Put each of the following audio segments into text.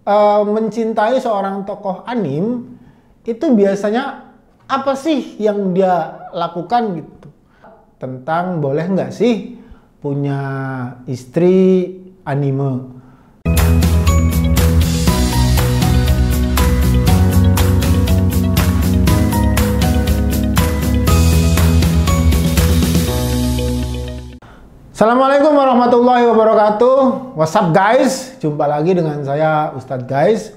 mencintai seorang tokoh anim itu biasanya apa sih yang dia lakukan gitu? Tentang boleh nggak sih punya istri anime? Assalamualaikum warahmatullahi wabarakatuh. What's up guys? Jumpa lagi dengan saya Ustadz Guys.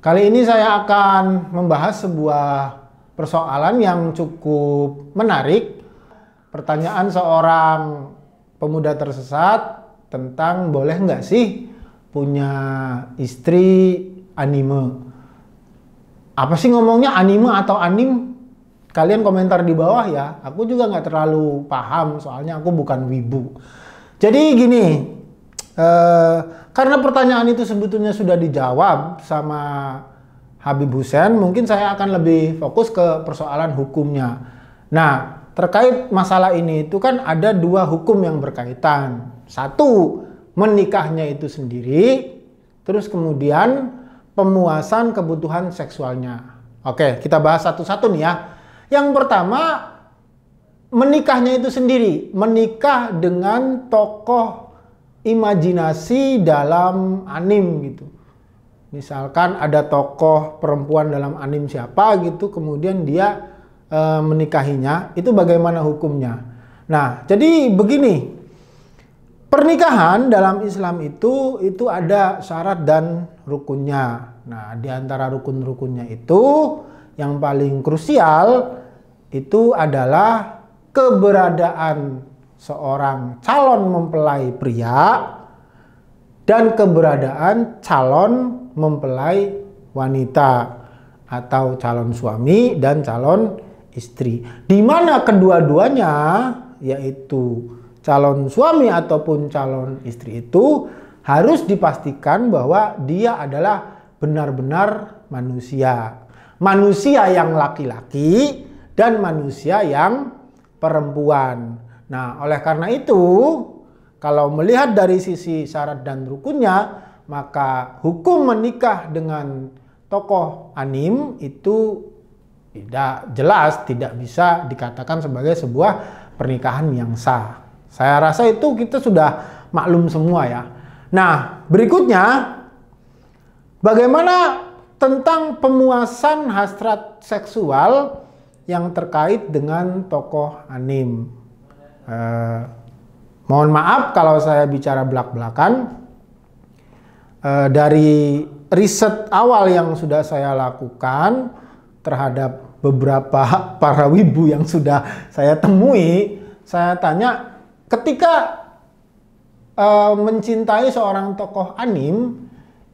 Kali ini saya akan membahas sebuah persoalan yang cukup menarik. Pertanyaan seorang pemuda tersesat tentang boleh nggak sih punya istri anime. Apa sih ngomongnya, anime atau anim? Kalian komentar di bawah ya. Aku juga nggak terlalu paham soalnya aku bukan wibu. Jadi gini, karena pertanyaan itu sebetulnya sudah dijawab sama Habib Hussein, mungkin saya akan lebih fokus ke persoalan hukumnya. Nah, terkait masalah ini itu kan ada dua hukum yang berkaitan. Satu, menikahnya itu sendiri, terus kemudian pemuasan kebutuhan seksualnya. Oke, kita bahas satu-satu nih ya. Yang pertama, menikahnya itu sendiri. Menikah dengan tokoh imajinasi dalam anim gitu. Misalkan ada tokoh perempuan dalam anim siapa gitu, kemudian dia menikahinya, itu bagaimana hukumnya? Nah, jadi begini. Pernikahan dalam Islam itu ada syarat dan rukunnya. Nah, di antara rukun-rukunnya itu yang paling krusial itu adalah keberadaan seorang calon mempelai pria dan keberadaan calon mempelai wanita atau calon suami dan calon istri. Di mana kedua-duanya yaitu calon suami ataupun calon istri itu harus dipastikan bahwa dia adalah benar-benar manusia. Manusia yang laki-laki dan manusia yang perempuan. Nah, oleh karena itu, kalau melihat dari sisi syarat dan rukunnya, maka hukum menikah dengan tokoh anim itu tidak jelas, tidak bisa dikatakan sebagai sebuah pernikahan yang sah. Saya rasa itu kita sudah maklum semua ya. Nah, berikutnya, bagaimana tentang pemuasan hasrat seksual yang terkait dengan tokoh anim. Mohon maaf kalau saya bicara belak-belakan. Dari riset awal yang sudah saya lakukan terhadap beberapa para wibu yang sudah saya temui, saya tanya, ketika mencintai seorang tokoh anim,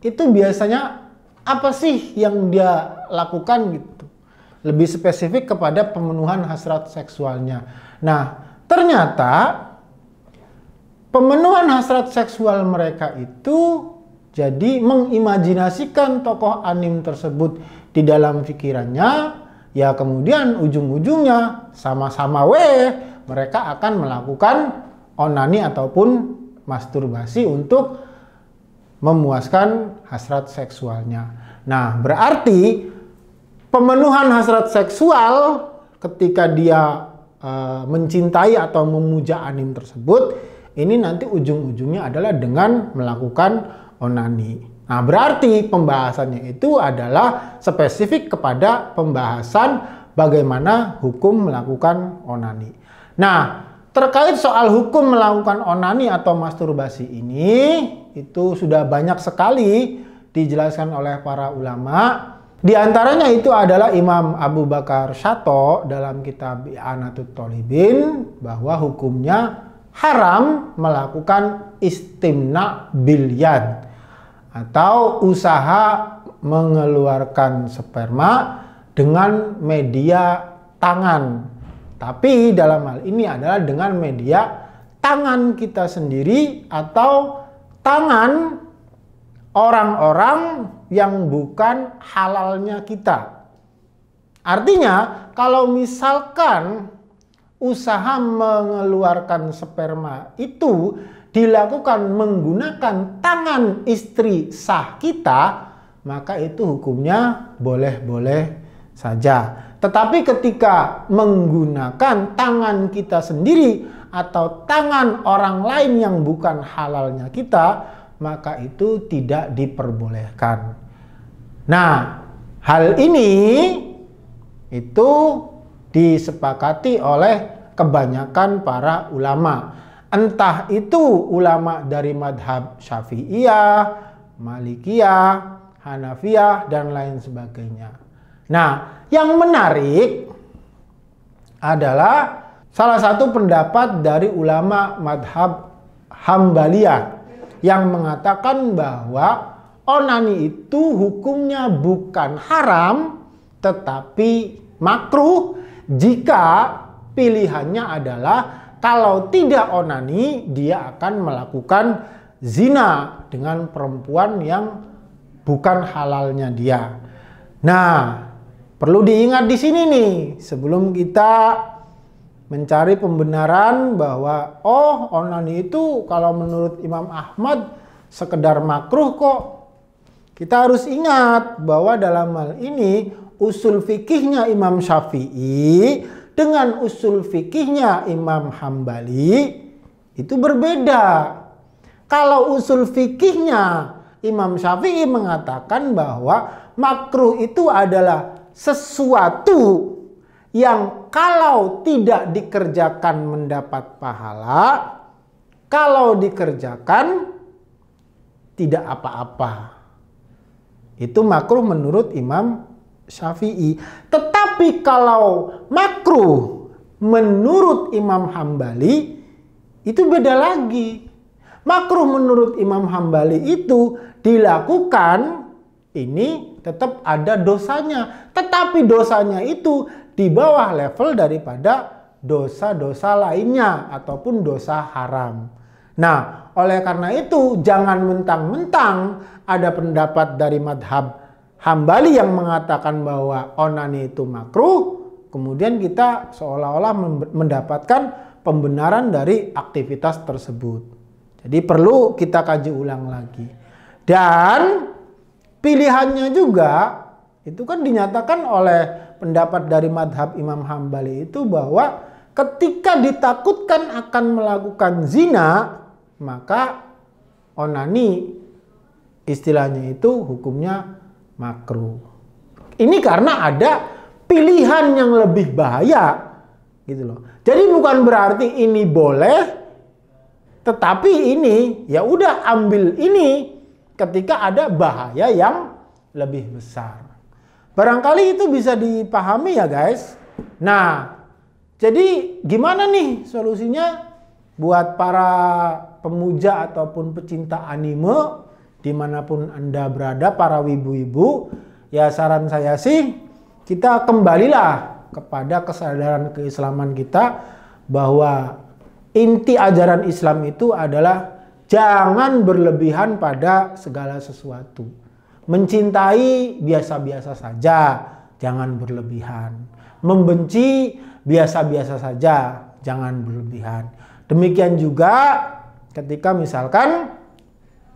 itu biasanya apa sih yang dia lakukan gitu? Lebih spesifik kepada pemenuhan hasrat seksualnya. Nah, ternyata pemenuhan hasrat seksual mereka itu jadi mengimajinasikan tokoh anim tersebut di dalam pikirannya, ya kemudian ujung-ujungnya sama-sama mereka akan melakukan onani ataupun masturbasi untuk memuaskan hasrat seksualnya. Nah, berarti pemenuhan hasrat seksual ketika dia mencintai atau memuja anim tersebut, ini nanti ujung-ujungnya adalah dengan melakukan onani. Nah, berarti pembahasannya itu adalah spesifik kepada pembahasan bagaimana hukum melakukan onani. Nah, terkait soal hukum melakukan onani atau masturbasi ini, itu sudah banyak sekali dijelaskan oleh para ulama. Di antaranya itu adalah Imam Abu Bakar Syato dalam kitab I'anatut Thalibin bahwa hukumnya haram melakukan istimna bil yad atau usaha mengeluarkan sperma dengan media tangan. Tapi dalam hal ini adalah dengan media tangan kita sendiri atau tangan orang-orang yang bukan halalnya kita. Artinya, kalau misalkan usaha mengeluarkan sperma itu dilakukan menggunakan tangan istri sah kita, maka itu hukumnya boleh-boleh saja. Tetapi ketika menggunakan tangan kita sendiri atau tangan orang lain yang bukan halalnya kita, maka itu tidak diperbolehkan. Nah, hal ini itu disepakati oleh kebanyakan para ulama. Entah itu ulama dari madhab Syafi'iyah, Malikiyah, Hanafiyah, dan lain sebagainya. Nah, yang menarik adalah salah satu pendapat dari ulama madhab Hambaliyah yang mengatakan bahwa onani itu hukumnya bukan haram tetapi makruh jika pilihannya adalah kalau tidak onani dia akan melakukan zina dengan perempuan yang bukan halalnya dia. Nah, perlu diingat di sini nih, sebelum kita mencari pembenaran bahwa onani itu kalau menurut Imam Ahmad sekedar makruh kok. Kita harus ingat bahwa dalam hal ini usul fikihnya Imam Syafi'i dengan usul fikihnya Imam Hambali itu berbeda. Kalau usul fikihnya Imam Syafi'i mengatakan bahwa makruh itu adalah sesuatu yang kalau tidak dikerjakan mendapat pahala, kalau dikerjakan tidak apa-apa. Itu makruh menurut Imam Syafi'i. Tetapi kalau makruh menurut Imam Hambali itu beda lagi. Makruh menurut Imam Hambali itu dilakukan ini tetap ada dosanya. Tetapi dosanya itu di bawah level daripada dosa-dosa lainnya ataupun dosa haram. Nah, oleh karena itu jangan mentang-mentang ada pendapat dari madhab Hambali yang mengatakan bahwa onani itu makruh, kemudian kita seolah-olah mendapatkan pembenaran dari aktivitas tersebut. Jadi perlu kita kaji ulang lagi. Dan pilihannya juga itu kan dinyatakan oleh pendapat dari madhab Imam Hambali itu bahwa ketika ditakutkan akan melakukan zina, maka onani istilahnya itu hukumnya makruh. Ini karena ada pilihan yang lebih bahaya gitu loh. Jadi bukan berarti ini boleh, tetapi ini ya udah ambil ini ketika ada bahaya yang lebih besar. Barangkali itu bisa dipahami ya guys. Nah, jadi gimana nih solusinya buat para pemuja ataupun pecinta anime dimanapun Anda berada, para wibu-wibu, ya saran saya sih kita kembalilah kepada kesadaran keislaman kita bahwa inti ajaran Islam itu adalah jangan berlebihan pada segala sesuatu. Mencintai biasa-biasa saja, jangan berlebihan. Membenci biasa-biasa saja, jangan berlebihan. Demikian juga ketika misalkan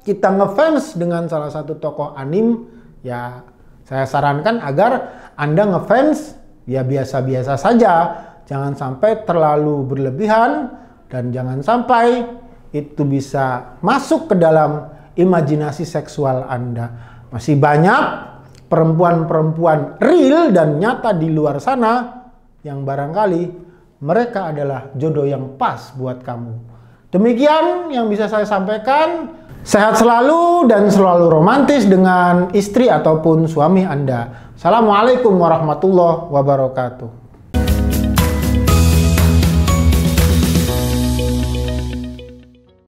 kita ngefans dengan salah satu tokoh anime, ya saya sarankan agar Anda ngefans ya biasa-biasa saja. Jangan sampai terlalu berlebihan dan jangan sampai itu bisa masuk ke dalam imajinasi seksual Anda. Masih banyak perempuan-perempuan real dan nyata di luar sana yang barangkali mereka adalah jodoh yang pas buat kamu. Demikian yang bisa saya sampaikan. Sehat selalu dan selalu romantis dengan istri ataupun suami Anda. Assalamualaikum warahmatullahi wabarakatuh.